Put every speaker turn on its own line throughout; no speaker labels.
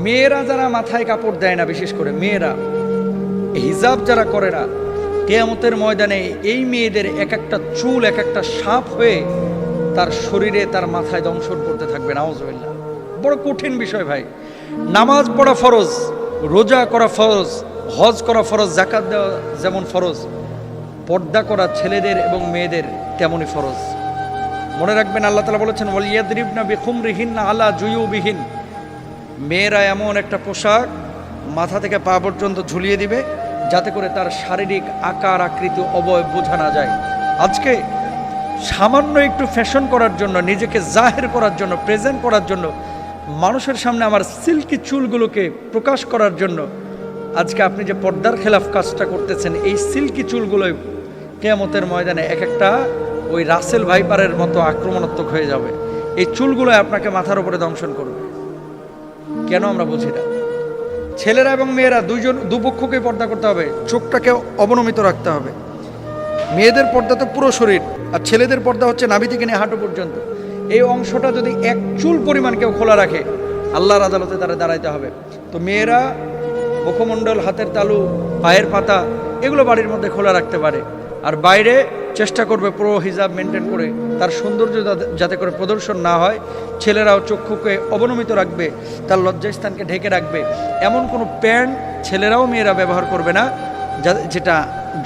মেয়েরা যারা মাথায় কাপড় দেয় না, বিশেষ করে মেয়েরা হিজাব যারা করে না, কিয়ামতের ময়দানে এই মেয়েদের এক একটা চুল এক একটা সাপ হয়ে তার শরীরে তার মাথায় দংশন করতে থাকবে। নাউজুবিল্লাহ। বড় কঠিন বিষয় ভাই। নামাজ পড়া ফরজ, রোজা করা ফরজ, হজ করা ফরজ, যাকাত দেওয়া যেমন ফরজ, পর্দা করা ছেলেদের এবং মেয়েদের তেমনই ফরজ। মনে রাখবেন আল্লাহ তাআলা বলেছেন ওয়ালিয়াদরিবনা বিখুমরিহিন্না আলা জুয়ুবিহিন, মেয়েরা এমন একটা পোশাক মাথা থেকে পা পর্যন্ত ঝুলিয়ে দিবে যাতে করে তার শারীরিক আকার আকৃতি অবয়ব বোঝা না যায়। আজকে সামান্য একটু ফ্যাশন করার জন্য, নিজেকে জাহের করার জন্য, প্রেজেন্ট করার জন্য, মানুষের সামনে আমার সিল্কি চুলগুলোকে প্রকাশ করার জন্য আজকে আপনি যে পর্দার খেলাফ কাজটা করতেছেন, এই সিল্কি চুলগুলোই কিয়ামতের ময়দানে এক একটা ওই রাসেল ভাইপারের মতো আক্রমণাত্মক হয়ে যাবে। এই চুলগুলো আপনাকে মাথার উপরে দংশন করবে। কেন আমরা বুঝি না? ছেলেরা এবং মেয়েরা দুপক্ষকে পর্দা করতে হবে, চোখটাকে অবনমিত রাখতে হবে। মেয়েদের পর্দা তো পুরো শরীর, আর ছেলেদের পর্দা হচ্ছে নাভি থেকে নিয়ে হাঁটু পর্যন্ত। এই অংশটা যদি এক চুল পরিমাণ কেউ খোলা রাখে, আল্লাহর আদালতে তারা দাঁড়াইতে হবে। তো মেয়েরা মুখমণ্ডল, হাতের তালু, পায়ের পাতা এগুলো বাড়ির মধ্যে খোলা রাখতে পারে, আর বাইরে চেষ্টা করবে পুরো হিজাব মেনটেন করে তার সৌন্দর্য যাতে করে প্রদর্শন না হয়। ছেলেরাও চক্ষুকে অবনমিত রাখবে, তার লজ্জাস্থানকে ঢেকে রাখবে। এমন কোনো প্যান্ট ছেলেরাও মেয়েরা ব্যবহার করবে না যেটা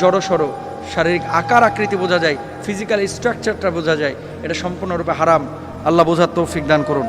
জড়সড় শারীরিক আকার আকৃতি বোঝা যায়, ফিজিক্যাল স্ট্রাকচারটা বোঝা যায়। এটা সম্পূর্ণরূপে হারাম। আল্লাহ বোঝার তৌফিক দান করুন।